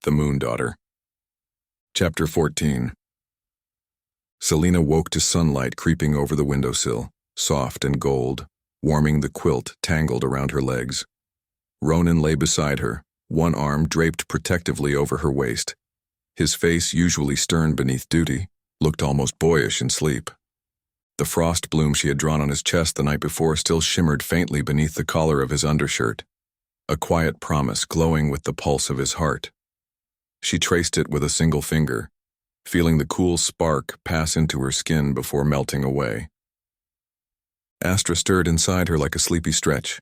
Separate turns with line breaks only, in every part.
The Moon Daughter. Chapter 14. Selena woke to sunlight creeping over the windowsill, soft and gold, warming the quilt tangled around her legs. Ronan lay beside her, one arm draped protectively over her waist. His face, usually stern beneath duty, looked almost boyish in sleep. The frost bloom she had drawn on his chest the night before still shimmered faintly beneath the collar of his undershirt, a quiet promise glowing with the pulse of his heart. She traced it with a single finger, feeling the cool spark pass into her skin before melting away. Astra stirred inside her like a sleepy stretch,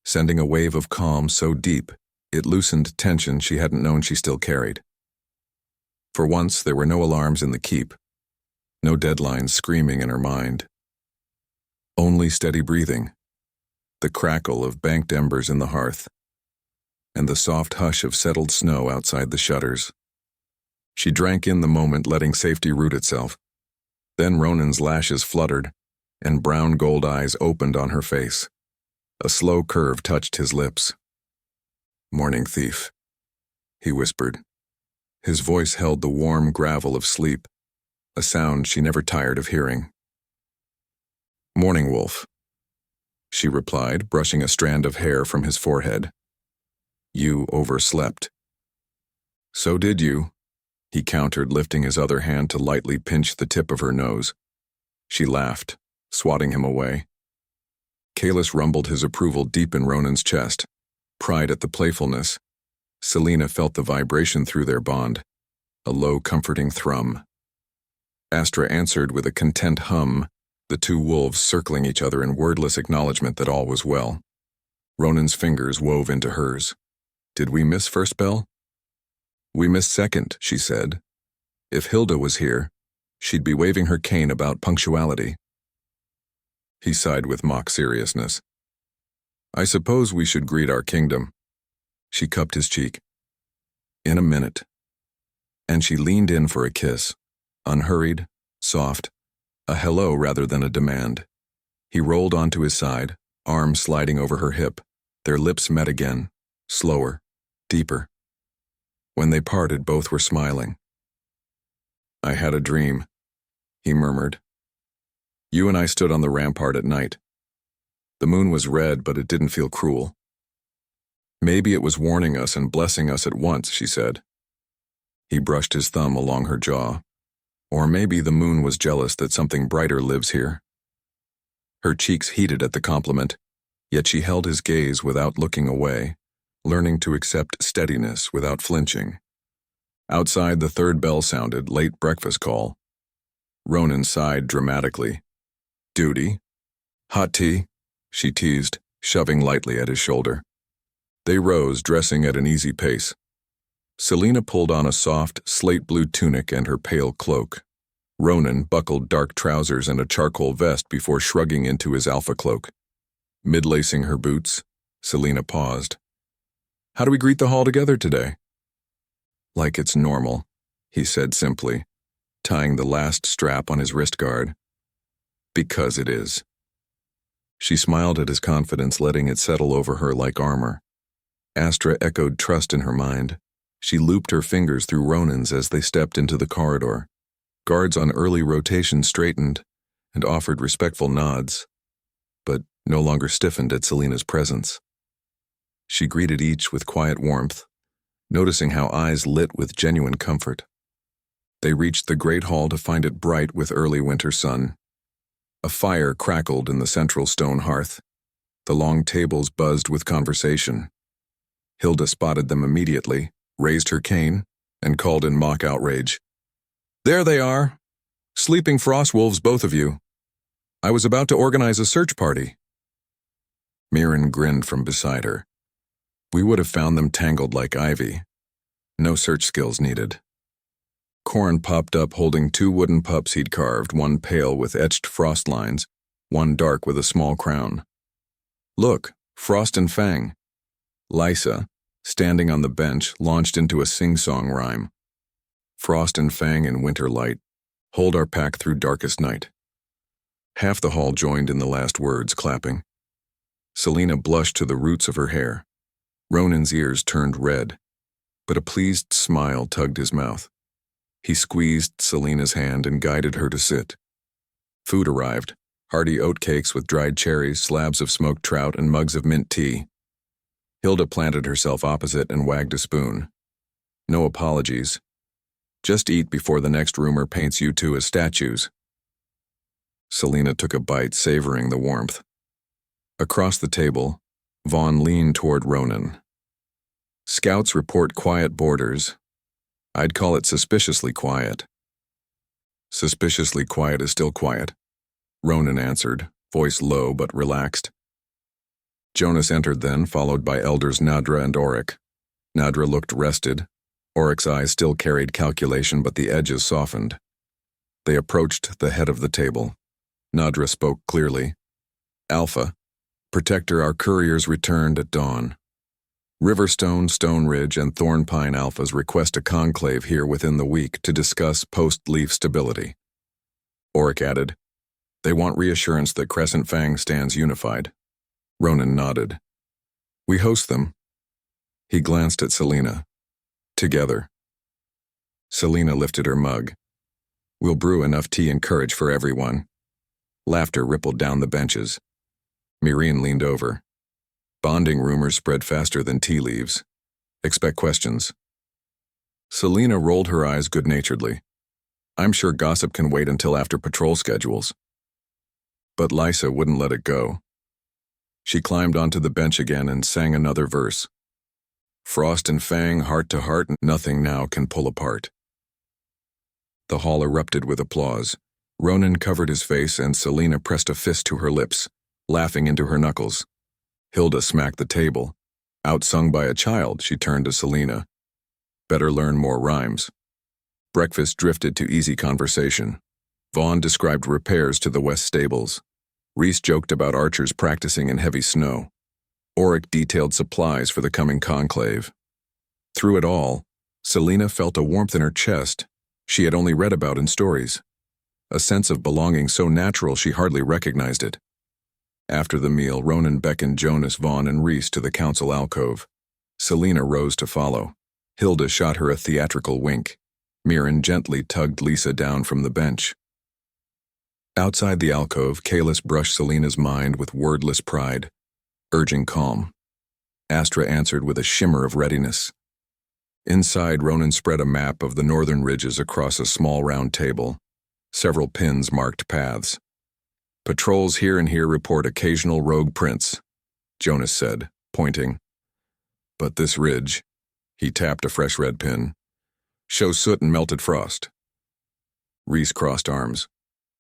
sending a wave of calm so deep it loosened tension she hadn't known she still carried. For once, there were no alarms in the keep, no deadlines screaming in her mind. Only steady breathing, the crackle of banked embers in the hearth, and the soft hush of settled snow outside the shutters. She drank in the moment, letting safety root itself. Then Ronan's lashes fluttered, and brown gold eyes opened on her face. A slow curve touched his lips. "Morning, thief," he whispered. His voice held the warm gravel of sleep, a sound she never tired of hearing. "Morning, Wolf," she replied, brushing a strand of hair from his forehead. "You overslept." "So did you," he countered, lifting his other hand to lightly pinch the tip of her nose. She laughed, swatting him away. Kalis rumbled his approval deep in Ronan's chest, pride at the playfulness. Selena felt the vibration through their bond, a low, comforting thrum. Astra answered with a content hum, the two wolves circling each other in wordless acknowledgement that all was well. Ronan's fingers wove into hers. "Did we miss first bell?" "We missed second," she said. "If Hilda was here, she'd be waving her cane about punctuality." He sighed with mock seriousness. "I suppose we should greet our kingdom." She cupped his cheek. "In a minute." And she leaned in for a kiss, unhurried, soft, a hello rather than a demand. He rolled onto his side, arm sliding over her hip. Their lips met again, slower, deeper. When they parted, both were smiling. "I had a dream," he murmured. "You and I stood on the rampart at night. The moon was red, but it didn't feel cruel. Maybe it was warning us and blessing us at once," she said. He brushed his thumb along her jaw. "Or maybe the moon was jealous that something brighter lives here." Her cheeks heated at the compliment, yet she held his gaze without looking away, learning to accept steadiness without flinching. Outside, the third bell sounded, late breakfast call. Ronan sighed dramatically. "Duty? Hot tea?" she teased, shoving lightly at his shoulder. They rose, dressing at an easy pace. Selena pulled on a soft, slate-blue tunic and her pale cloak. Ronan buckled dark trousers and a charcoal vest before shrugging into his alpha cloak. Mid-lacing her boots, Selena paused. "How do we greet the hall together today?" "Like it's normal," he said simply, tying the last strap on his wrist guard. "Because it is." She smiled at his confidence, letting it settle over her like armor. Astra echoed trust in her mind. She looped her fingers through Ronan's as they stepped into the corridor. Guards on early rotation straightened and offered respectful nods, but no longer stiffened at Selena's presence. She greeted each with quiet warmth, noticing how eyes lit with genuine comfort. They reached the great hall to find it bright with early winter sun. A fire crackled in the central stone hearth. The long tables buzzed with conversation. Hilda spotted them immediately, raised her cane, and called in mock outrage. "There they are! Sleeping frost wolves, both of you. I was about to organize a search party." Mirren grinned from beside her. "We would have found them tangled like ivy. No search skills needed." Corn popped up holding two wooden pups he'd carved, one pale with etched frost lines, one dark with a small crown. "Look, Frost and Fang." Lysa, standing on the bench, launched into a sing-song rhyme. "Frost and Fang in winter light, hold our pack through darkest night." Half the hall joined in the last words, clapping. Selena blushed to the roots of her hair. Ronan's ears turned red. but a pleased smile tugged his mouth. He squeezed Selena's hand and guided her to sit. Food arrived, hearty oatcakes with dried cherries, slabs of smoked trout, and mugs of mint tea. Hilda planted herself opposite and wagged a spoon. No apologies. Just eat before the next rumor paints you two as statues. Selena took a bite, savoring the warmth. Across the table, Vaughn leaned toward Ronan. Scouts report quiet borders. I'd call it suspiciously quiet. Suspiciously quiet is still quiet, Ronan answered, voice low but relaxed. Jonas entered then, followed by elders Nadra and Auric. Nadra looked rested. Auric's eyes still carried calculation, but the edges softened. They approached the head of the table. Nadra spoke clearly. Alpha, Protector, our couriers returned at dawn. Riverstone, Stone Ridge, and Thornpine Alphas request a conclave here within the week to discuss post-leaf stability. Auric added, they want reassurance that Crescent-Fang stands unified. Ronan nodded. We host them. He glanced at Selena. Together. Selena lifted her mug. We'll brew enough tea and courage for everyone. Laughter rippled down the benches. Myrene leaned over. Bonding rumors spread faster than tea leaves. Expect questions. Selena rolled her eyes good-naturedly. I'm sure gossip can wait until after patrol schedules. But Lysa wouldn't let it go. She climbed onto the bench again and sang another verse. Frost and Fang, heart to heart, nothing now can pull apart. The hall erupted with applause. Ronan covered his face and Selena pressed a fist to her lips, laughing into her knuckles. Hilda smacked the table. Outsung by a child, she turned to Selena. Better learn more rhymes. Breakfast drifted to easy conversation. Vaughn described repairs to the west stables. Reese joked about archers practicing in heavy snow. Auric detailed supplies for the coming conclave. Through it all, Selena felt a warmth in her chest she had only read about in stories. A sense of belonging so natural she hardly recognized it. After the meal, Ronan beckoned Jonas, Vaughn, and Reese to the council alcove. Selena rose to follow. Hilda shot her a theatrical wink. Myrene gently tugged Lisa down from the bench. Outside the alcove, Kalis brushed Selena's mind with wordless pride, urging calm. Astra answered with a shimmer of readiness. Inside, Ronan spread a map of the northern ridges across a small round table. Several pins marked paths. Patrols here and here report occasional rogue prints, Jonas said, pointing. But this ridge, he tapped a fresh red pin, shows soot and melted frost. Reese crossed arms.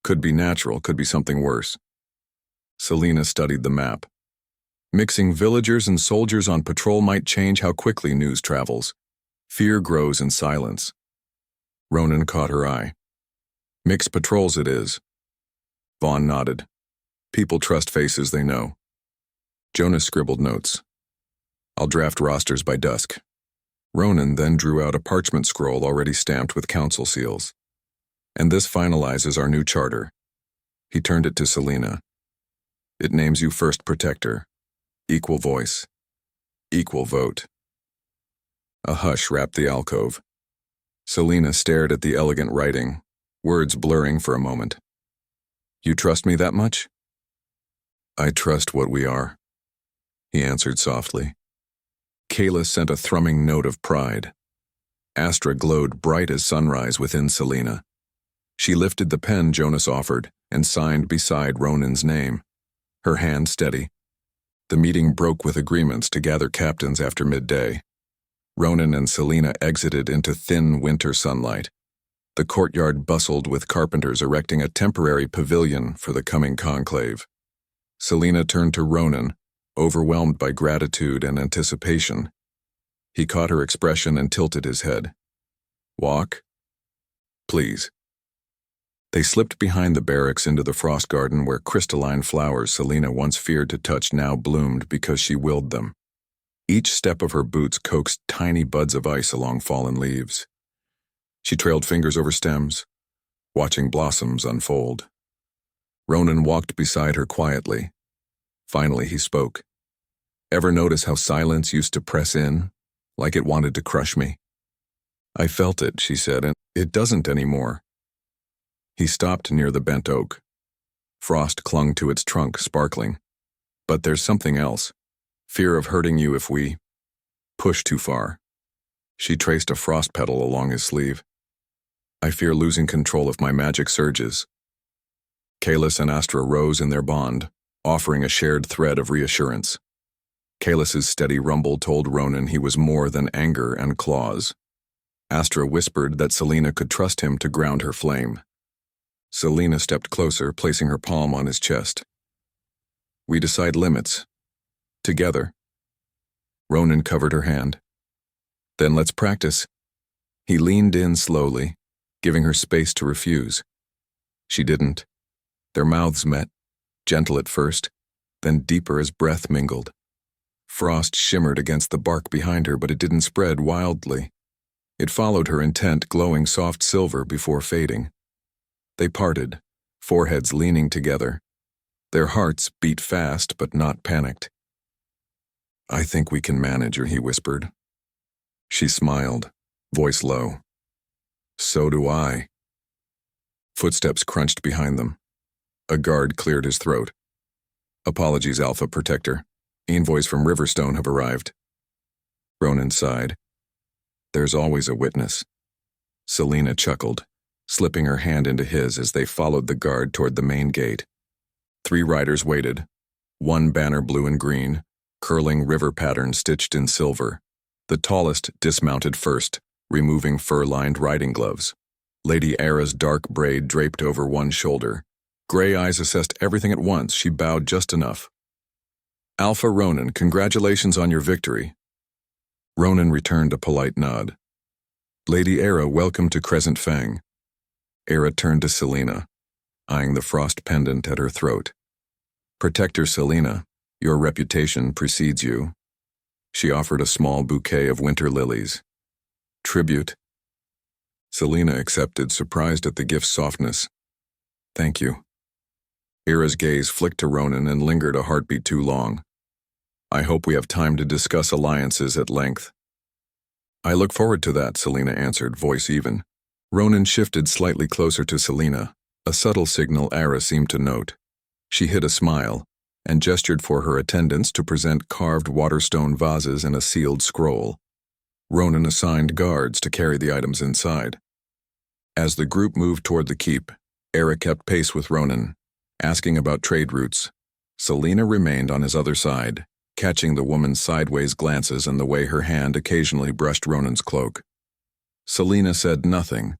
Could be natural, could be something worse. Selena studied the map. Mixing villagers and soldiers on patrol might change how quickly news travels. Fear grows in silence. Ronan caught her eye. Mixed patrols it is. Vaughn nodded. People trust faces they know. Jonas scribbled notes. I'll draft rosters by dusk. Ronan then drew out a parchment scroll already stamped with council seals. And this finalizes our new charter. He turned it to Selena. It names you first protector. Equal voice. Equal vote. A hush wrapped the alcove. Selena stared at the elegant writing, words blurring for a moment. You trust me that much? I trust what we are, he answered softly. Kalis sent a thrumming note of pride. Astra glowed bright as sunrise within Selena. She lifted the pen Jonas offered and signed beside Ronan's name, her hand steady. The meeting broke with agreements to gather captains after midday. Ronan and Selena exited into thin winter sunlight. The courtyard bustled with carpenters erecting a temporary pavilion for the coming conclave. Selena turned to Ronan, overwhelmed by gratitude and anticipation. He caught her expression and tilted his head. Walk? Please. They slipped behind the barracks into the frost garden where crystalline flowers Selena once feared to touch now bloomed because she willed them. Each step of her boots coaxed tiny buds of ice along fallen leaves. She trailed fingers over stems, watching blossoms unfold. Ronan walked beside her quietly. Finally he spoke. Ever notice how silence used to press in, like it wanted to crush me. I felt it, she said, and it doesn't anymore. He stopped near the bent oak. Frost clung to its trunk, sparkling. But there's something else. Fear of hurting you if we push too far. She traced a frost petal along his sleeve. I fear losing control if my magic surges. Kalis and Astra rose in their bond, offering a shared thread of reassurance. Kalis's steady rumble told Ronan he was more than anger and claws. Astra whispered that Selena could trust him to ground her flame. Selena stepped closer, placing her palm on his chest. We decide limits. Together. Ronan covered her hand. Then let's practice. He leaned in slowly, giving her space to refuse. She didn't. Their mouths met, gentle at first, then deeper as breath mingled. Frost shimmered against the bark behind her, but it didn't spread wildly. It followed her intent, glowing soft silver before fading. They parted, foreheads leaning together. Their hearts beat fast, but not panicked. I think we can manage her, he whispered. She smiled, voice low. So do I. Footsteps crunched behind them. A guard cleared his throat. Apologies, Alpha Protector. Envoys from Riverstone have arrived. Ronan sighed. There's always a witness. Selena chuckled, slipping her hand into his as they followed the guard toward the main gate. 3 riders waited, one banner blue and green, curling river pattern stitched in silver. The tallest dismounted first, removing fur-lined riding gloves. Lady Era's dark braid draped over one shoulder. Gray eyes assessed everything at once. She bowed just enough. Alpha Ronan, congratulations on your victory. Ronan returned a polite nod. Lady Era, welcome to Crescent-Fang. Era turned to Selena, eyeing the frost pendant at her throat. Protector Selena, your reputation precedes you. She offered a small bouquet of winter lilies. Tribute. Selena accepted, surprised at the gift's softness. Thank you. Era's gaze flicked to Ronan and lingered a heartbeat too long. I hope we have time to discuss alliances at length. I look forward to that, Selena answered, voice even. Ronan shifted slightly closer to Selena, a subtle signal Era seemed to note. She hid a smile and gestured for her attendants to present carved waterstone vases and a sealed scroll. Ronan assigned guards to carry the items inside. As the group moved toward the keep, Era kept pace with Ronan, asking about trade routes. Selena remained on his other side, catching the woman's sideways glances and the way her hand occasionally brushed Ronan's cloak. Selena said nothing,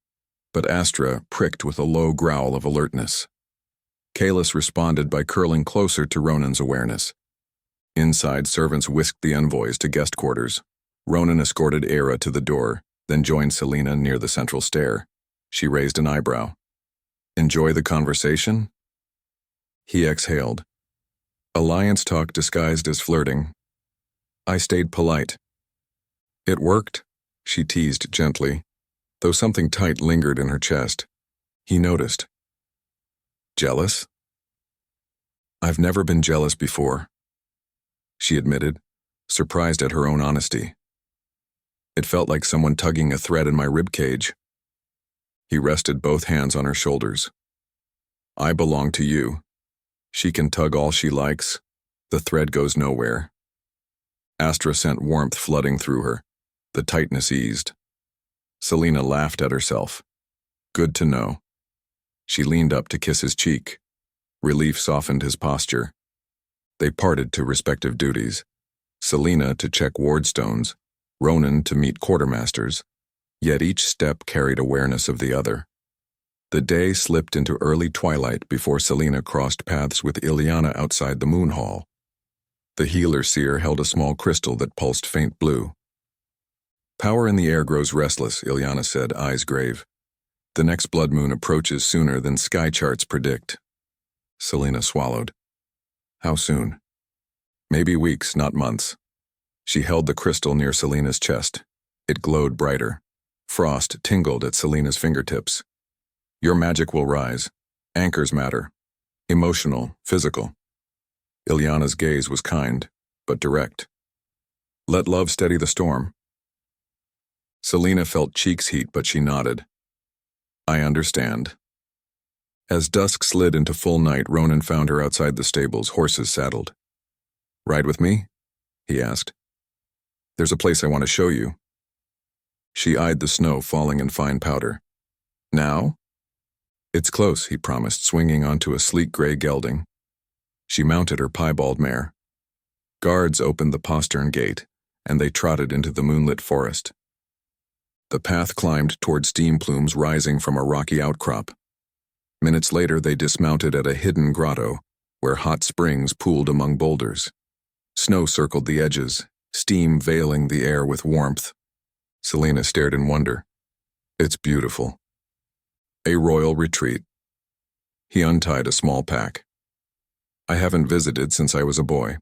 but Astra pricked with a low growl of alertness. Kalis responded by curling closer to Ronan's awareness. Inside, servants whisked the envoys to guest quarters. Ronan escorted Era to the door, then joined Selena near the central stair. She raised an eyebrow. Enjoy the conversation? He exhaled. Alliance talk disguised as flirting. I stayed polite. It worked, she teased gently, though something tight lingered in her chest. He noticed. Jealous? I've never been jealous before, she admitted, surprised at her own honesty. It felt like someone tugging a thread in my ribcage. He rested both hands on her shoulders. I belong to you. She can tug all she likes. The thread goes nowhere. Astra sent warmth flooding through her. The tightness eased. Selena laughed at herself. Good to know. She leaned up to kiss his cheek. Relief softened his posture. They parted to respective duties. Selena to check wardstones, Ronan to meet quartermasters, yet each step carried awareness of the other. The day slipped into early twilight before Selena crossed paths with Ileana outside the moon hall. The healer seer held a small crystal that pulsed faint blue. Power in the air grows restless, Ileana said, eyes grave. The next blood moon approaches sooner than sky charts predict. Selena swallowed. How soon? Maybe weeks, not months. She held the crystal near Selena's chest. It glowed brighter. Frost tingled at Selena's fingertips. Your magic will rise. Anchors matter. Emotional, physical. Ileana's gaze was kind, but direct. Let love steady the storm. Selena felt cheeks heat, but she nodded. I understand. As dusk slid into full night, Ronan found her outside the stables, horses saddled. Ride with me? He asked. There's a place I want to show you. She eyed the snow falling in fine powder. Now? It's close, he promised, swinging onto a sleek gray gelding. She mounted her piebald mare. Guards opened the postern gate, and they trotted into the moonlit forest. The path climbed toward steam plumes rising from a rocky outcrop. Minutes later, they dismounted at a hidden grotto, where hot springs pooled among boulders. Snow circled the edges, steam veiling the air with warmth. Selena stared in wonder. It's beautiful. A royal retreat. He untied a small pack. I haven't visited since I was a boy.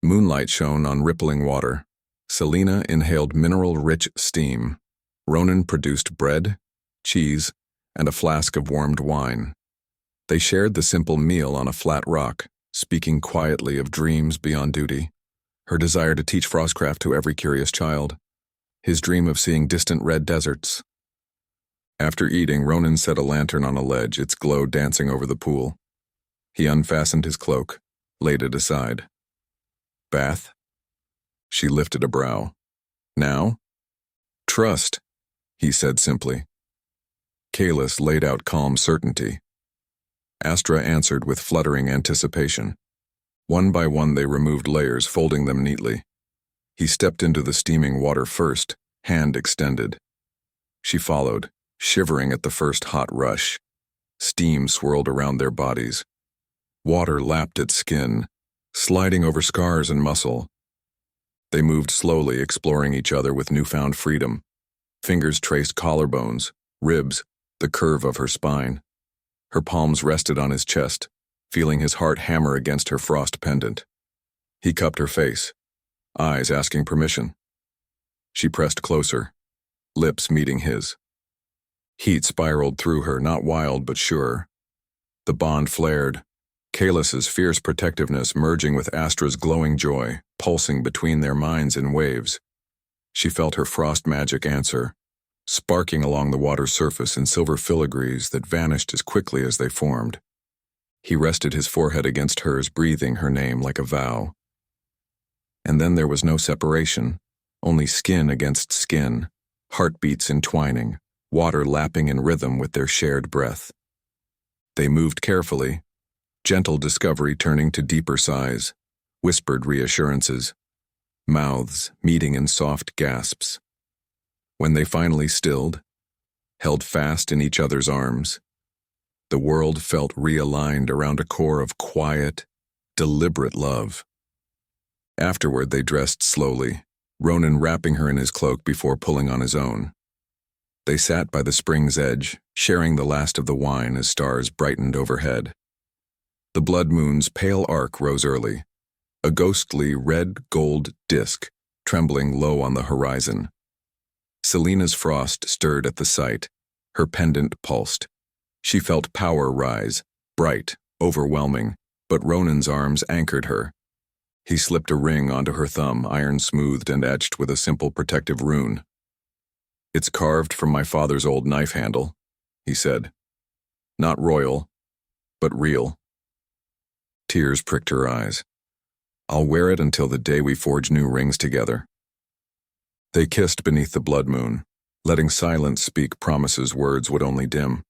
Moonlight shone on rippling water. Selena inhaled mineral-rich steam. Ronan produced bread, cheese, and a flask of warmed wine. They shared the simple meal on a flat rock, speaking quietly of dreams beyond duty, her desire to teach frostcraft to every curious child, his dream of seeing distant red deserts. After eating, Ronan set a lantern on a ledge, its glow dancing over the pool. He unfastened his cloak, laid it aside. Bath? She lifted a brow. Now? Trust, he said simply. Kalis laid out calm certainty. Astra answered with fluttering anticipation. One by one they removed layers, folding them neatly. He stepped into the steaming water first, hand extended. She followed, shivering at the first hot rush. Steam swirled around their bodies. Water lapped at skin, sliding over scars and muscle. They moved slowly, exploring each other with newfound freedom. Fingers traced collarbones, ribs, the curve of her spine. Her palms rested on his chest, feeling his heart hammer against her frost pendant. He cupped her face, eyes asking permission. She pressed closer, lips meeting his. Heat spiraled through her, not wild but sure. The bond flared, Kalis's fierce protectiveness merging with Astra's glowing joy, pulsing between their minds in waves. She felt her frost magic answer, sparking along the water's surface in silver filigrees that vanished as quickly as they formed. He rested his forehead against hers, breathing her name like a vow. And then there was no separation, only skin against skin, heartbeats entwining, water lapping in rhythm with their shared breath. They moved carefully, gentle discovery turning to deeper sighs, whispered reassurances, mouths meeting in soft gasps. When they finally stilled, held fast in each other's arms, the world felt realigned around a core of quiet, deliberate love. Afterward, they dressed slowly, Ronan wrapping her in his cloak before pulling on his own. They sat by the spring's edge, sharing the last of the wine as stars brightened overhead. The blood moon's pale arc rose early, a ghostly red-gold disk trembling low on the horizon. Selena's frost stirred at the sight, her pendant pulsed. She felt power rise, bright, overwhelming, but Ronan's arms anchored her. He slipped a ring onto her thumb, iron-smoothed and etched with a simple protective rune. It's carved from my father's old knife handle, he said. Not royal, but real. Tears pricked her eyes. I'll wear it until the day we forge new rings together. They kissed beneath the blood moon, letting silence speak promises words would only dim.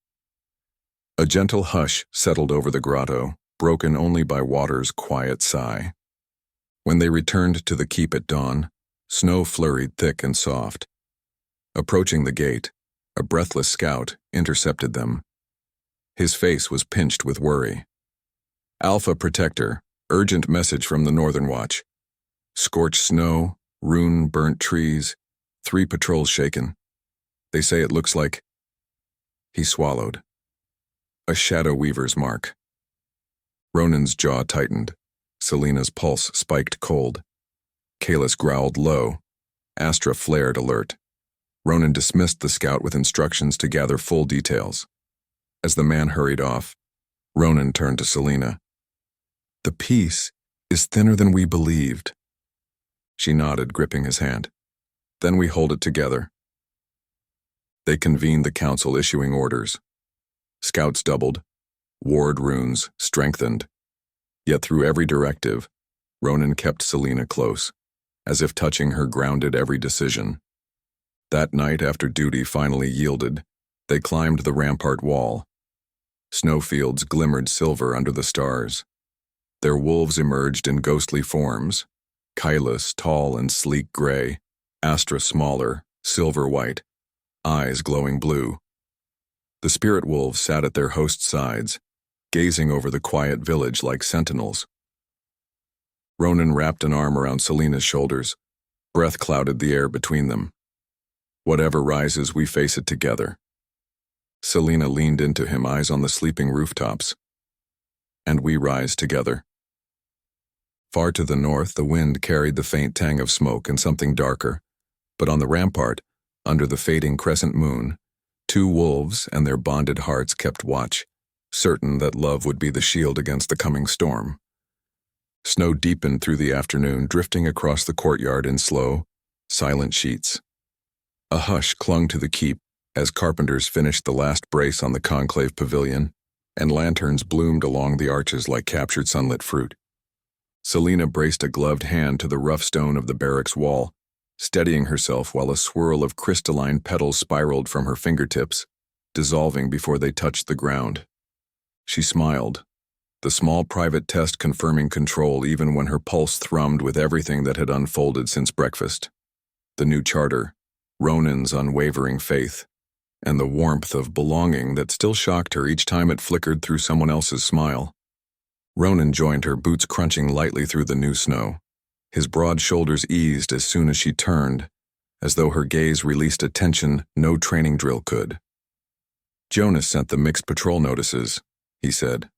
A gentle hush settled over the grotto, broken only by water's quiet sigh. When they returned to the keep at dawn, snow flurried thick and soft. Approaching the gate, a breathless scout intercepted them. His face was pinched with worry. Alpha Protector, urgent message from the Northern Watch. Scorched snow, rune-burnt trees, 3 patrols shaken. They say it looks like... He swallowed. A shadow weaver's mark. Ronan's jaw tightened. Selena's pulse spiked cold. Kalis growled low. Astra flared alert. Ronan dismissed the scout with instructions to gather full details. As the man hurried off, Ronan turned to Selena. The peace is thinner than we believed. She nodded, gripping his hand. Then we hold it together. They convened the council, issuing orders. Scouts doubled, ward runes strengthened. Yet through every directive, Ronan kept Selena close, as if touching her grounded every decision. That night, after duty finally yielded, they climbed the rampart wall. Snowfields glimmered silver under the stars. Their wolves emerged in ghostly forms, Kylus tall and sleek gray, Astra smaller, silver-white, eyes glowing blue. The spirit wolves sat at their hosts' sides, gazing over the quiet village like sentinels. Ronan wrapped an arm around Selena's shoulders. Breath clouded the air between them. Whatever rises, we face it together. Selena leaned into him, eyes on the sleeping rooftops. And we rise together. Far to the north, the wind carried the faint tang of smoke and something darker, but on the rampart, under the fading crescent moon, two wolves and their bonded hearts kept watch, certain that love would be the shield against the coming storm. Snow deepened through the afternoon, drifting across the courtyard in slow, silent sheets. A hush clung to the keep as carpenters finished the last brace on the conclave pavilion, and lanterns bloomed along the arches like captured sunlit fruit. Selena braced a gloved hand to the rough stone of the barracks wall, steadying herself while a swirl of crystalline petals spiraled from her fingertips, dissolving before they touched the ground. She smiled, the small private test confirming control even when her pulse thrummed with everything that had unfolded since breakfast. The new charter, Ronan's unwavering faith, and the warmth of belonging that still shocked her each time it flickered through someone else's smile. Ronan joined her, boots crunching lightly through the new snow. His broad shoulders eased as soon as she turned, as though her gaze released a tension no training drill could. "Jonas sent the mixed patrol notices," he said.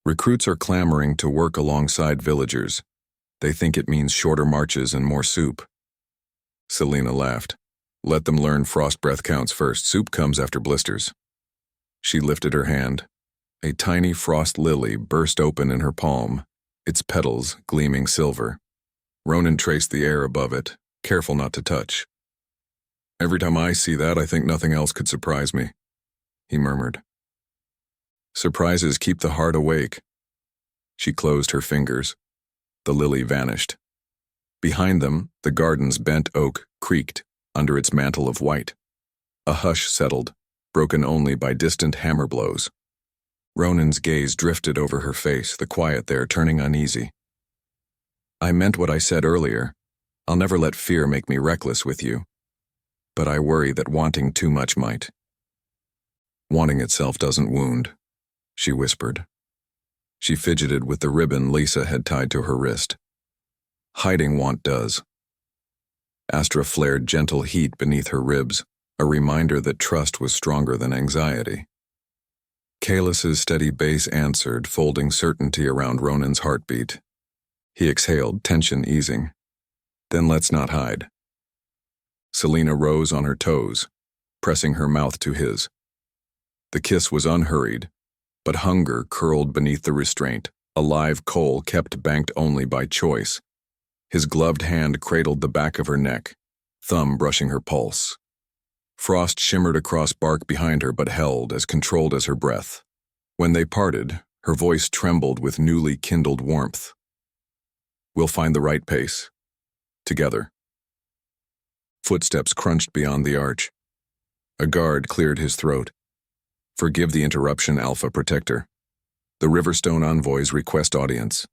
"Recruits are clamoring to work alongside villagers. They think it means shorter marches and more soup." Selena laughed. "Let them learn frost breath counts first. Soup comes after blisters." She lifted her hand. A tiny frost lily burst open in her palm, its petals gleaming silver. Ronan traced the air above it, careful not to touch. "Every time I see that, I think nothing else could surprise me," he murmured. "Surprises keep the heart awake." She closed her fingers. The lily vanished. Behind them, the garden's bent oak creaked under its mantle of white. A hush settled, broken only by distant hammer blows. Ronan's gaze drifted over her face, the quiet there turning uneasy. "I meant what I said earlier. I'll never let fear make me reckless with you. But I worry that wanting too much might." "Wanting itself doesn't wound," she whispered. She fidgeted with the ribbon Lisa had tied to her wrist. "Hiding want does." Astra flared gentle heat beneath her ribs, a reminder that trust was stronger than anxiety. Kalus's steady bass answered, folding certainty around Ronan's heartbeat. He exhaled, tension easing. "Then let's not hide." Selena rose on her toes, pressing her mouth to his. The kiss was unhurried, but hunger curled beneath the restraint, a live coal kept banked only by choice. His gloved hand cradled the back of her neck, thumb brushing her pulse. Frost shimmered across bark behind her but held, as controlled as her breath. When they parted, her voice trembled with newly kindled warmth. "We'll find the right pace. Together." Footsteps crunched beyond the arch. A guard cleared his throat. "Forgive the interruption, Alpha Protector. The Riverstone envoys request audience."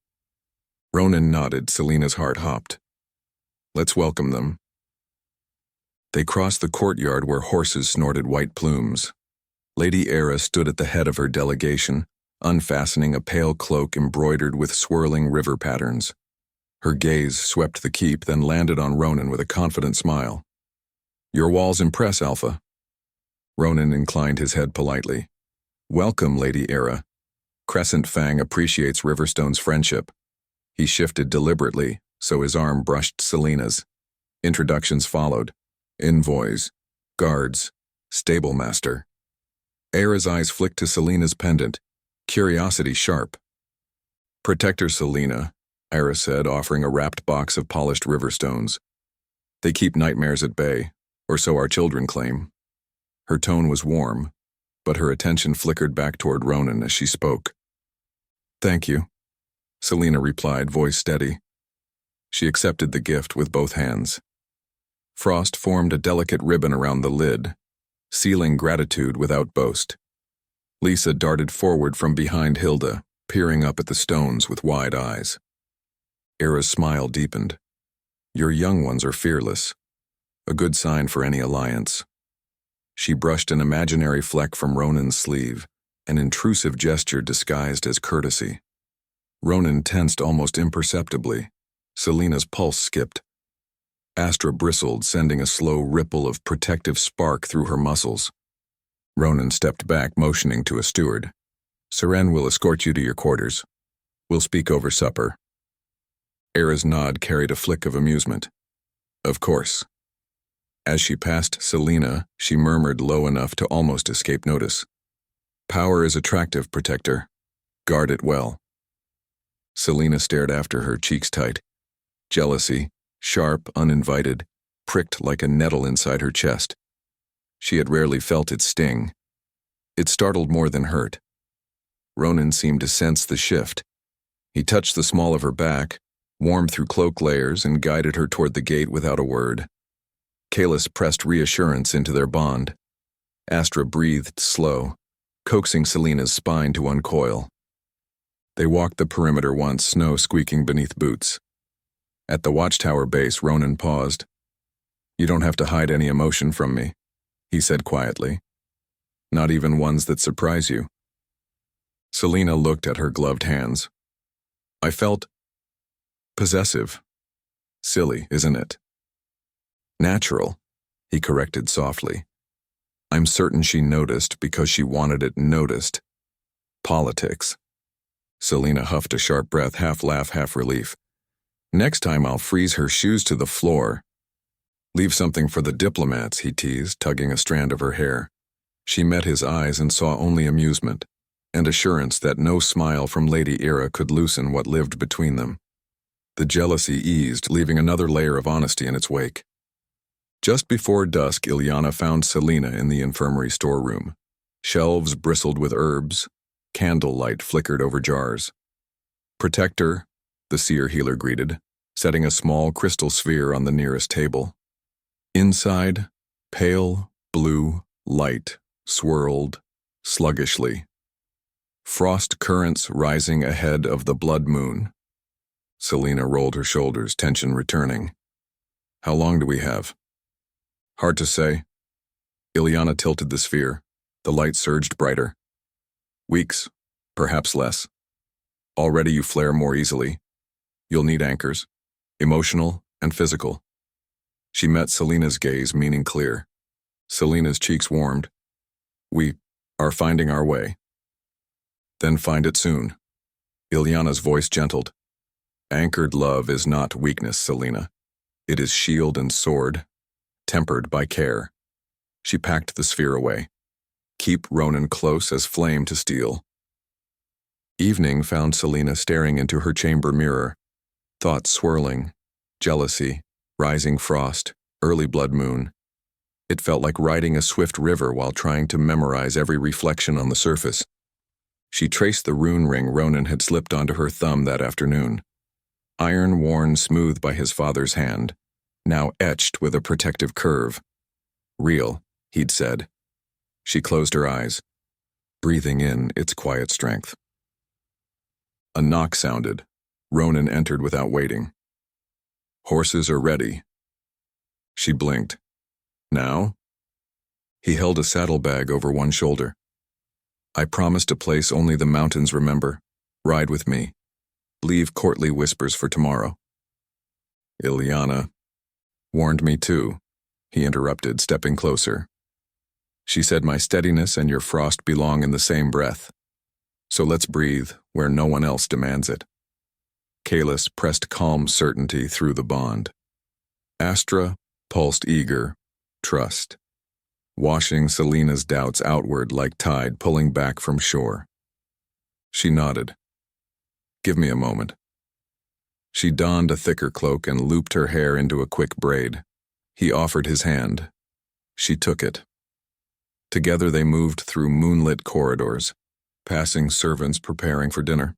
Ronan nodded, Selena's heart hopped. "Let's welcome them." They crossed the courtyard where horses snorted white plumes. Lady Era stood at the head of her delegation, unfastening a pale cloak embroidered with swirling river patterns. Her gaze swept the keep, then landed on Ronan with a confident smile. "Your walls impress, Alpha." Ronan inclined his head politely. "Welcome, Lady Era. Crescent-Fang appreciates Riverstone's friendship." He shifted deliberately, so his arm brushed Selena's. Introductions followed. Envoys, guards, stablemaster. Era's eyes flicked to Selena's pendant, curiosity sharp. "Protector Selena," Era said, offering a wrapped box of polished riverstones. They keep nightmares at bay, or so our children claim. Her tone was warm, but her attention flickered back toward Ronan as she spoke. Thank you, Selena replied, voice steady. She accepted the gift with both hands. Frost formed a delicate ribbon around the lid, sealing gratitude without boast. Lisa darted forward from behind Hilda, peering up at the stones with wide eyes. Era's smile deepened. Your young ones are fearless, a good sign for any alliance. She brushed an imaginary fleck from Ronan's sleeve, an intrusive gesture disguised as courtesy. Ronan tensed almost imperceptibly. Selena's pulse skipped. Astra bristled, sending a slow ripple of protective spark through her muscles. Ronan stepped back, motioning to a steward. Seren will escort you to your quarters. We'll speak over supper. Era's nod carried a flick of amusement. Of course. As she passed Selena, she murmured low enough to almost escape notice. Power is attractive, Protector. Guard it well. Selena stared after her, cheeks tight. Jealousy, sharp, uninvited, pricked like a nettle inside her chest. She had rarely felt its sting. It startled more than hurt. Ronan seemed to sense the shift. He touched the small of her back, warmed through cloak layers, and guided her toward the gate without a word. Kalis pressed reassurance into their bond. Astra breathed slow, coaxing Selena's spine to uncoil. They walked the perimeter once, snow squeaking beneath boots. At the watchtower base, Ronan paused. You don't have to hide any emotion from me, he said quietly. Not even ones that surprise you. Selena looked at her gloved hands. I felt possessive. Silly, isn't it? Natural, he corrected softly. I'm certain she noticed because she wanted it noticed. Politics. Selena huffed a sharp breath, half laugh, half relief. Next time I'll freeze her shoes to the floor. Leave something for the diplomats, he teased, tugging a strand of her hair. She met his eyes and saw only amusement, and assurance that no smile from Lady Era could loosen what lived between them. The jealousy eased, leaving another layer of honesty in its wake. Just before dusk, Ilyana found Selena in the infirmary storeroom. Shelves bristled with herbs. Candlelight flickered over jars. Protector, the seer healer greeted, setting a small crystal sphere on the nearest table. Inside, pale, blue light swirled sluggishly. Frost currents rising ahead of the blood moon. Selena rolled her shoulders, tension returning. How long do we have? Hard to say. Ilyana tilted the sphere. The light surged brighter. Weeks, perhaps less. Already you flare more easily. You'll need anchors, emotional and physical. She met Selena's gaze, meaning clear. Selena's cheeks warmed. We are finding our way. Then find it soon. Ilyana's voice gentled. Anchored love is not weakness, Selena. It is shield and sword, tempered by care. She packed the sphere away. Keep Ronan close as flame to steel. Evening found Selena staring into her chamber mirror, thoughts swirling, jealousy, rising frost, early blood moon. It felt like riding a swift river while trying to memorize every reflection on the surface. She traced the rune ring Ronan had slipped onto her thumb that afternoon. Iron worn smooth by his father's hand, now etched with a protective curve. Real, he'd said. She closed her eyes, breathing in its quiet strength. A knock sounded. Ronan entered without waiting. Horses are ready. She blinked. Now? He held a saddlebag over one shoulder. I promise to place only the mountains, remember. Ride with me. Leave courtly whispers for tomorrow. Ilyana warned me too, he interrupted, stepping closer. She said my steadiness and your frost belong in the same breath. So let's breathe where no one else demands it. Kalis pressed calm certainty through the bond. Astra pulsed eager, trust, washing Selena's doubts outward like tide pulling back from shore. She nodded. Give me a moment. She donned a thicker cloak and looped her hair into a quick braid. He offered his hand. She took it. Together they moved through moonlit corridors, passing servants preparing for dinner.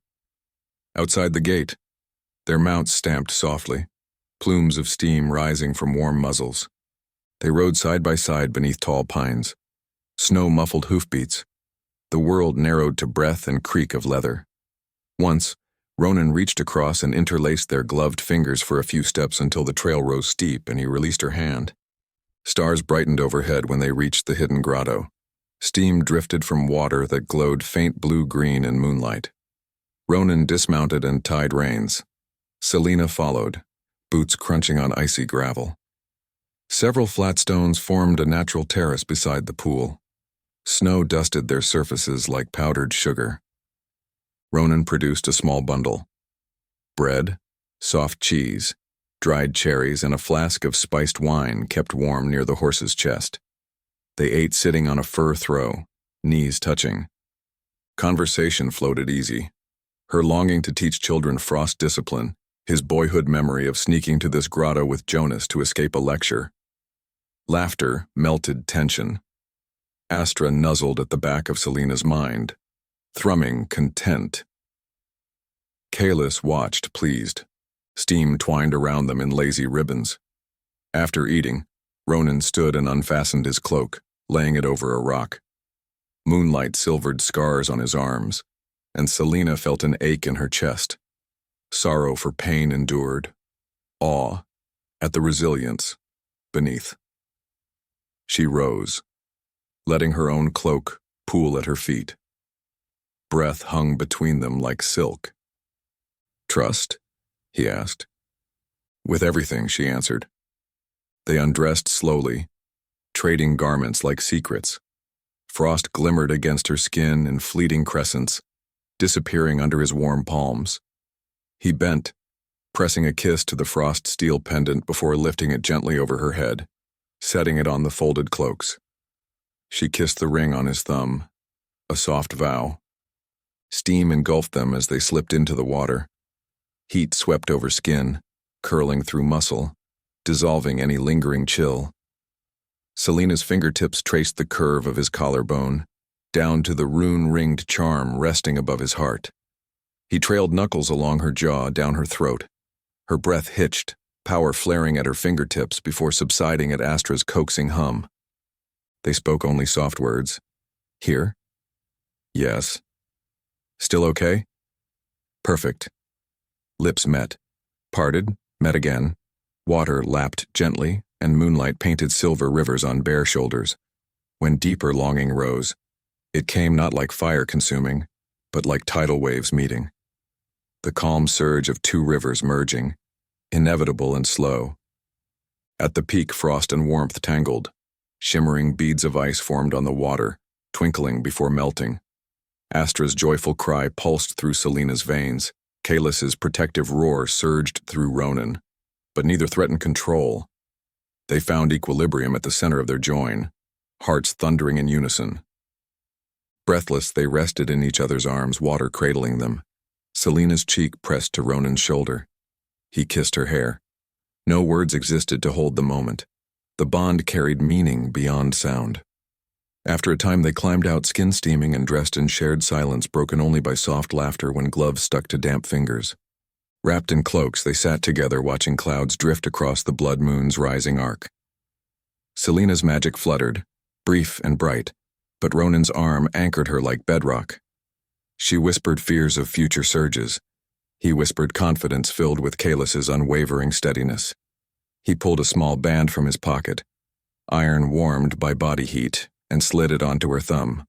Outside the gate, their mounts stamped softly, plumes of steam rising from warm muzzles. They rode side by side beneath tall pines. Snow muffled hoofbeats. The world narrowed to breath and creak of leather. Once, Ronan reached across and interlaced their gloved fingers for a few steps until the trail rose steep and he released her hand. Stars brightened overhead when they reached the hidden grotto. Steam drifted from water that glowed faint blue-green in moonlight. Ronan dismounted and tied reins. Selena followed, boots crunching on icy gravel. Several flat stones formed a natural terrace beside the pool. Snow dusted their surfaces like powdered sugar. Ronan produced a small bundle. Bread, soft cheese, dried cherries, and a flask of spiced wine kept warm near the horse's chest. They ate sitting on a fur throw, knees touching. Conversation floated easy. Her longing to teach children frost discipline, his boyhood memory of sneaking to this grotto with Jonas to escape a lecture. Laughter melted tension. Astra nuzzled at the back of Selena's mind, thrumming content. Kalis watched, pleased. Steam twined around them in lazy ribbons. After eating, Ronan stood and unfastened his cloak, laying it over a rock. Moonlight silvered scars on his arms, and Selena felt an ache in her chest. Sorrow for pain endured, awe at the resilience beneath. She rose, letting her own cloak pool at her feet. Breath hung between them like silk. "Trust?" he asked. "With everything," she answered. They undressed slowly, trading garments like secrets. Frost glimmered against her skin in fleeting crescents, disappearing under his warm palms. He bent, pressing a kiss to the frost steel pendant before lifting it gently over her head, setting it on the folded cloaks. She kissed the ring on his thumb, a soft vow. Steam engulfed them as they slipped into the water. Heat swept over skin, curling through muscle, dissolving any lingering chill. Selena's fingertips traced the curve of his collarbone, down to the rune-ringed charm resting above his heart. He trailed knuckles along her jaw, down her throat. Her breath hitched, power flaring at her fingertips before subsiding at Astra's coaxing hum. They spoke only soft words. "Here?" "Yes." "Still okay?" "Perfect." Lips met, parted, met again. Water lapped gently, and moonlight painted silver rivers on bare shoulders. When deeper longing rose, it came not like fire consuming, but like tidal waves meeting. The calm surge of two rivers merging, inevitable and slow. At the peak, frost and warmth tangled. Shimmering beads of ice formed on the water, twinkling before melting. Astra's joyful cry pulsed through Selena's veins. Kalis's protective roar surged through Ronan, but neither threatened control. They found equilibrium at the center of their join, hearts thundering in unison. Breathless, they rested in each other's arms, water cradling them. Selena's cheek pressed to Ronan's shoulder. He kissed her hair. No words existed to hold the moment. The bond carried meaning beyond sound. After a time, they climbed out, skin steaming and dressed in shared silence broken only by soft laughter when gloves stuck to damp fingers. Wrapped in cloaks, they sat together watching clouds drift across the blood moon's rising arc. Selena's magic fluttered, brief and bright, but Ronan's arm anchored her like bedrock. She whispered fears of future surges. He whispered confidence filled with Kalis's unwavering steadiness. He pulled a small band from his pocket, iron warmed by body heat, and slid it onto her thumb.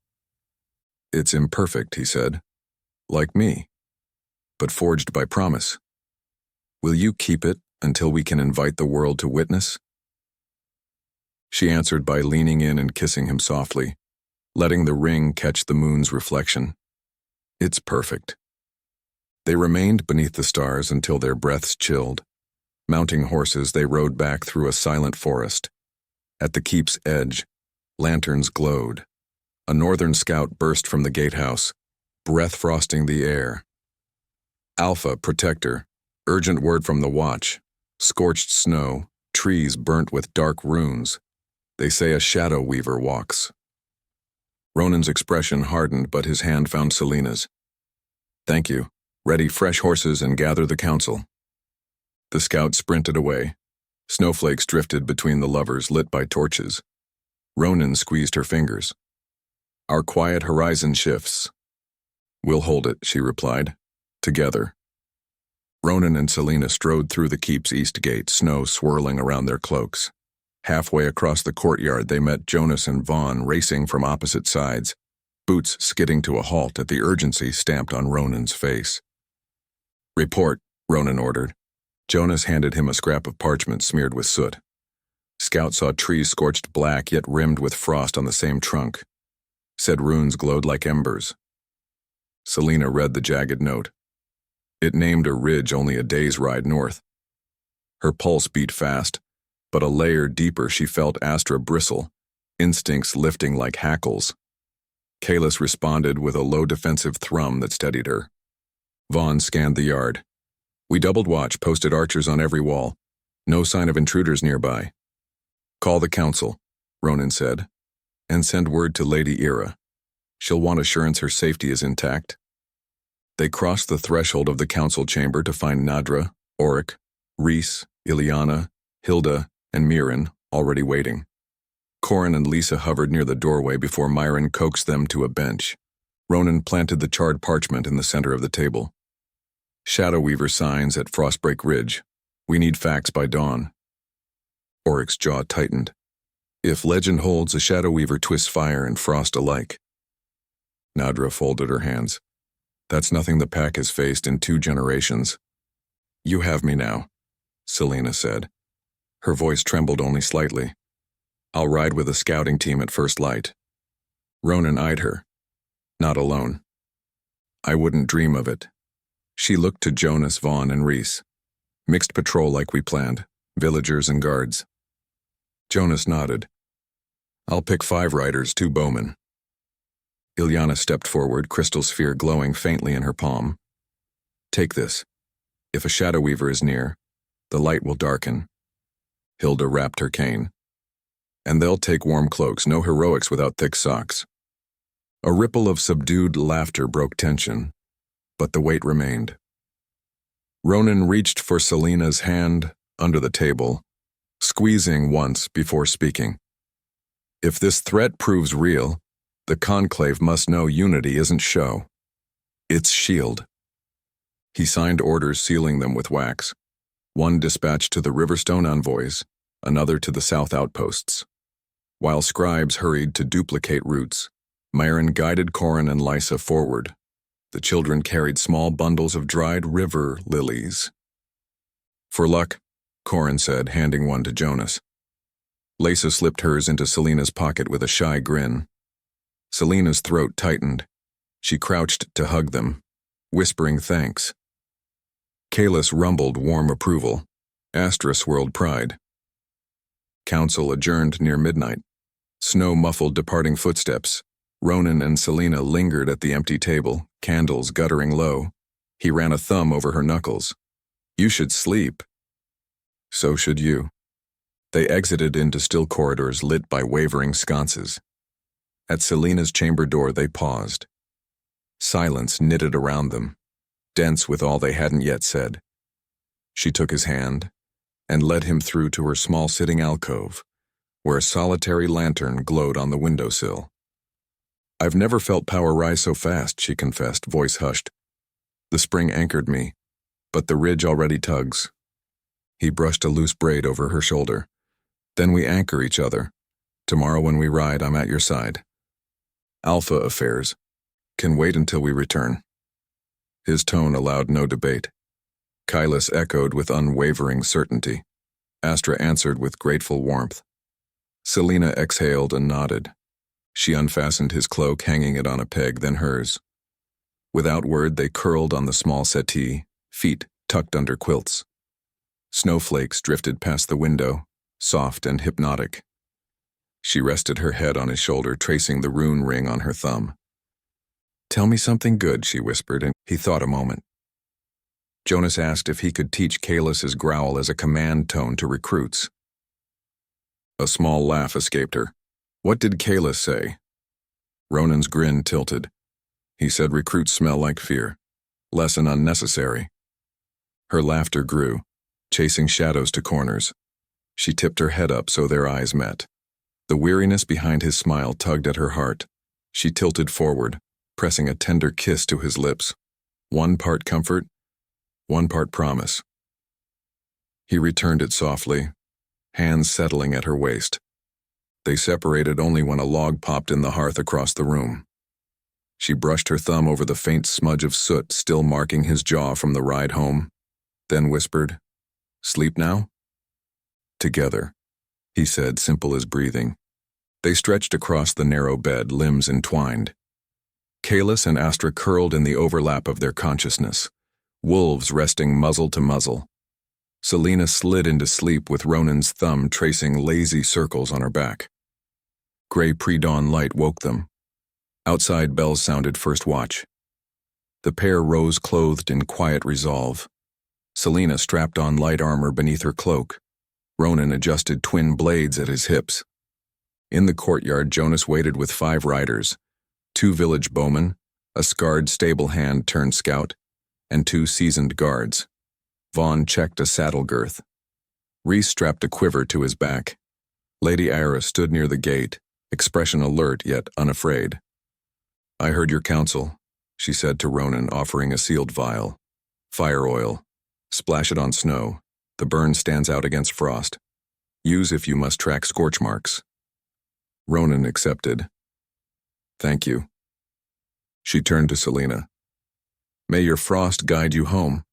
"It's imperfect," he said, "like me, but forged by promise. Will you keep it until we can invite the world to witness?" She answered by leaning in and kissing him softly, letting the ring catch the moon's reflection. "It's perfect." They remained beneath the stars until their breaths chilled. Mounting horses, they rode back through a silent forest. At the keep's edge, lanterns glowed. A northern scout burst from the gatehouse, breath frosting the air. "Alpha, Protector, urgent word from the watch. Scorched snow, trees burnt with dark runes. They say a shadow weaver walks. Ronan's expression hardened, but his hand found Selena's. Thank you. Ready fresh horses and gather the council. The scout sprinted away. Snowflakes drifted between the lovers, lit by torches. Ronan squeezed her fingers. Our quiet horizon shifts. We'll hold it, she replied. Together. Ronan and Selena strode through the keep's east gate, snow swirling around their cloaks. Halfway across the courtyard, they met Jonas and Vaughn racing from opposite sides, boots skidding to a halt at the urgency stamped on Ronan's face. Report, Ronan ordered. Jonas handed him a scrap of parchment smeared with soot. Scout saw trees scorched black yet rimmed with frost on the same trunk. Said runes glowed like embers. Selena read the jagged note. It named a ridge only a day's ride north. Her pulse beat fast, but a layer deeper she felt Astra bristle, instincts lifting like hackles. Kalis responded with a low defensive thrum that steadied her. Vaughn scanned the yard. We doubled watch, posted archers on every wall. No sign of intruders nearby. Call the council, Ronan said, and send word to Lady Ira. She'll want assurance her safety is intact. They crossed the threshold of the council chamber to find Nadra, Auric, Reese, Ileana, Hilda, and Mirren already waiting. Corin and Lisa hovered near the doorway before Myron coaxed them to a bench. Ronan planted the charred parchment in the center of the table. Shadow Weaver signs at Frostbreak Ridge. We need facts by dawn. Auric's jaw tightened. If legend holds, a Shadow Weaver twists fire and frost alike. Nadra folded her hands. That's nothing the pack has faced in 2 generations. You have me now, Selena said. Her voice trembled only slightly. I'll ride with a scouting team at first light. Ronan eyed her. Not alone. I wouldn't dream of it. She looked to Jonas, Vaughn, and Reese. Mixed patrol like we planned, villagers and guards. Jonas nodded. I'll pick 5 riders, 2 bowmen. Ileana stepped forward, crystal sphere glowing faintly in her palm. Take this. If a Shadow Weaver is near, the light will darken. Hilda wrapped her cane. And they'll take warm cloaks, no heroics without thick socks. A ripple of subdued laughter broke tension, but the weight remained. Ronan reached for Selena's hand under the table, squeezing once before speaking. If this threat proves real, the Conclave must know unity isn't show. It's shield. He signed orders sealing them with wax. One dispatched to the Riverstone envoys, another to the south outposts. While scribes hurried to duplicate routes, Myron guided Corin and Lysa forward. The children carried small bundles of dried river lilies. For luck, Corin said, handing one to Jonas. Lysa slipped hers into Selena's pocket with a shy grin. Selena's throat tightened. She crouched to hug them, whispering thanks. Kalis rumbled warm approval. Astra swirled pride. Council adjourned near midnight. Snow muffled departing footsteps. Ronan and Selena lingered at the empty table, candles guttering low. He ran a thumb over her knuckles. You should sleep. So should you. They exited into still corridors lit by wavering sconces. At Selena's chamber door they paused. Silence knitted around them, dense with all they hadn't yet said. She took his hand and led him through to her small sitting alcove, where a solitary lantern glowed on the windowsill. I've never felt power rise so fast, she confessed, voice hushed. The spring anchored me, but the ridge already tugs. He brushed a loose braid over her shoulder. Then we anchor each other. Tomorrow when we ride, I'm at your side. Alpha affairs can wait until we return. His tone allowed no debate. Kailas echoed with unwavering certainty. Astra answered with grateful warmth. Selena exhaled and nodded. She unfastened his cloak, hanging it on a peg, then hers. Without word, they curled on the small settee, feet tucked under quilts. Snowflakes drifted past the window, soft and hypnotic. She rested her head on his shoulder, tracing the rune ring on her thumb. Tell me something good, she whispered, and he thought a moment. Jonas asked if he could teach Kalis's growl as a command tone to recruits. A small laugh escaped her. What did Kayla say? Ronan's grin tilted. He said recruits smell like fear. Lesson unnecessary. Her laughter grew, chasing shadows to corners. She tipped her head up so their eyes met. The weariness behind his smile tugged at her heart. She tilted forward, pressing a tender kiss to his lips. 1 part comfort, 1 part promise. He returned it softly, hands settling at her waist. They separated only when a log popped in the hearth across the room. She brushed her thumb over the faint smudge of soot still marking his jaw from the ride home, then whispered, "Sleep now?" "Together," he said, simple as breathing. They stretched across the narrow bed, limbs entwined. Kalis and Astra curled in the overlap of their consciousness, wolves resting muzzle to muzzle. Selena slid into sleep with Ronan's thumb tracing lazy circles on her back. Gray pre-dawn light woke them. Outside bells sounded first watch. The pair rose clothed in quiet resolve. Selena strapped on light armor beneath her cloak. Ronan adjusted twin blades at his hips. In the courtyard, Jonas waited with 5 riders, 2 village bowmen, a scarred stable hand turned scout, and 2 seasoned guards. Vaughn checked a saddle girth. Reese strapped a quiver to his back. Lady Ira stood near the gate, expression alert yet unafraid. "I heard your counsel," she said to Ronan, offering a sealed vial. "Fire oil. Splash it on snow. The burn stands out against frost. Use if you must track scorch marks." Ronan accepted. "Thank you." She turned to Selena. "May your frost guide you home."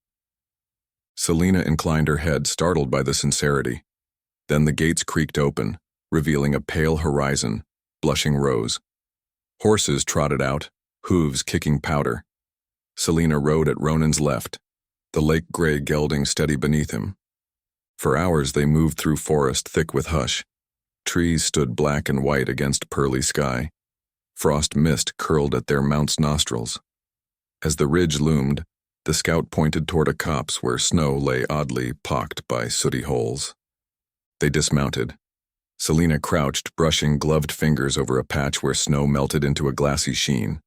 Selena inclined her head, startled by the sincerity. Then the gates creaked open, revealing a pale horizon, blushing rose. Horses trotted out, hooves kicking powder. Selena rode at Ronan's left, the lake gray gelding steady beneath him. For hours they moved through forest thick with hush. Trees stood black and white against pearly sky. Frost mist curled at their mounts' nostrils. As the ridge loomed, the scout pointed toward a copse where snow lay oddly pocked by sooty holes. They dismounted. Selena crouched, brushing gloved fingers over a patch where snow melted into a glassy sheen.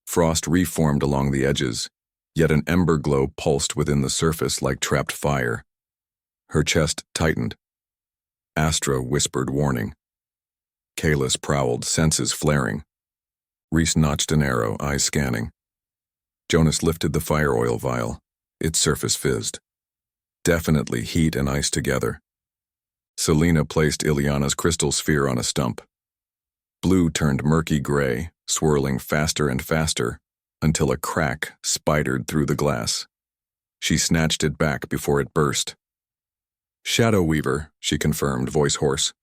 Frost reformed along the edges, yet an ember glow pulsed within the surface like trapped fire. Her chest tightened. Astra whispered warning. Kalis prowled, senses flaring. Reese notched an arrow, eyes scanning. Jonas lifted the fire oil vial. Its surface fizzed. Definitely heat and ice together. Selena placed Ileana's crystal sphere on a stump. Blue turned murky gray, swirling faster and faster, until a crack spidered through the glass. She snatched it back before it burst. "Shadow Weaver," she confirmed, voice hoarse.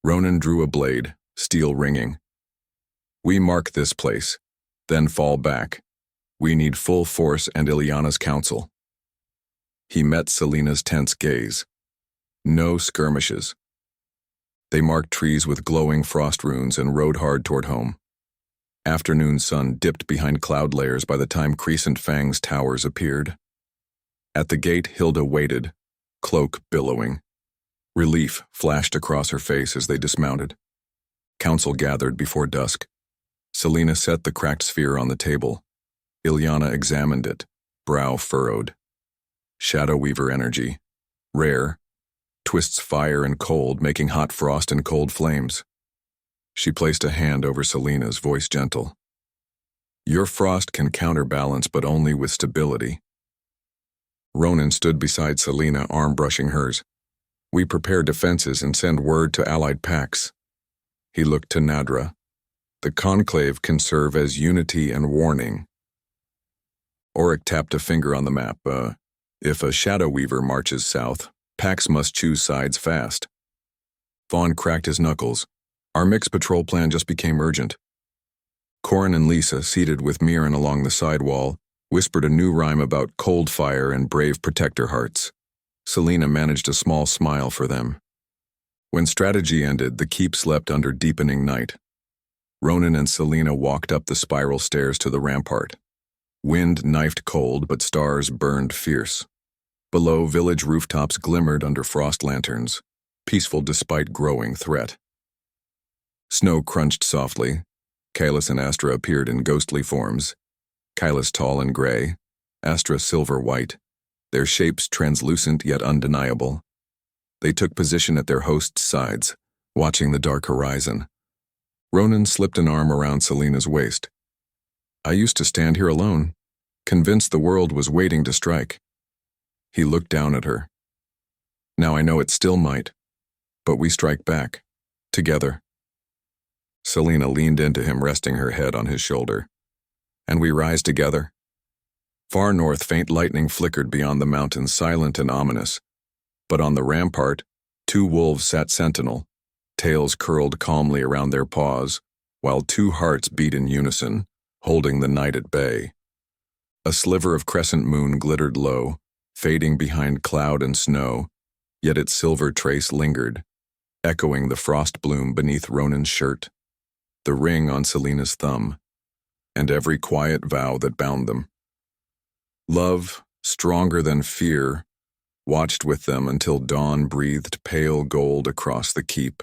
Ronan drew a blade, steel ringing. "We mark this place, then fall back. We need full force and Ileana's counsel." He met Selena's tense gaze. No skirmishes. They marked trees with glowing frost runes and rode hard toward home. Afternoon sun dipped behind cloud layers by the time Crescent-Fang's towers appeared. At the gate, Hilda waited, cloak billowing. Relief flashed across her face as they dismounted. Council gathered before dusk. Selena set the cracked sphere on the table. Ileana examined it, brow furrowed. Shadow Weaver energy. Rare. Twists fire and cold, making hot frost and cold flames. She placed a hand over Selena's, voice gentle. "Your frost can counterbalance, but only with stability." Ronan stood beside Selena, arm brushing hers. "We prepare defenses and send word to allied packs." He looked to Nadra. "The conclave can serve as unity and warning." Auric tapped a finger on the map. If a Shadow Weaver marches south, packs must choose sides fast." Vaughn cracked his knuckles. "Our mixed patrol plan just became urgent." Corin and Lisa, seated with Mirren along the side wall, whispered a new rhyme about cold fire and brave protector hearts. Selena managed a small smile for them. When strategy ended, the keep slept under deepening night. Ronan and Selena walked up the spiral stairs to the rampart. Wind knifed cold, but stars burned fierce. Below, village rooftops glimmered under frost lanterns. peaceful despite growing threat. Snow crunched softly. Kailas and Astra appeared in ghostly forms. Kailas tall and gray, Astra silver-white, their shapes translucent yet undeniable. They took position at their host's sides, watching the dark horizon. Ronan slipped an arm around Selena's waist. I used to stand here alone, convinced the world was waiting to strike. He looked down at her. Now I know it still might, but we strike back, together. Selena leaned into him, resting her head on his shoulder. And we rise together. Far north, faint lightning flickered beyond the mountains, silent and ominous. But on the rampart, 2 wolves sat sentinel, tails curled calmly around their paws, while 2 hearts beat in unison, holding the night at bay. A sliver of crescent moon glittered low, fading behind cloud and snow, yet its silver trace lingered, echoing the frost bloom beneath Ronan's shirt, the ring on Selena's thumb, and every quiet vow that bound them. Love, stronger than fear, watched with them until dawn breathed pale gold across the keep.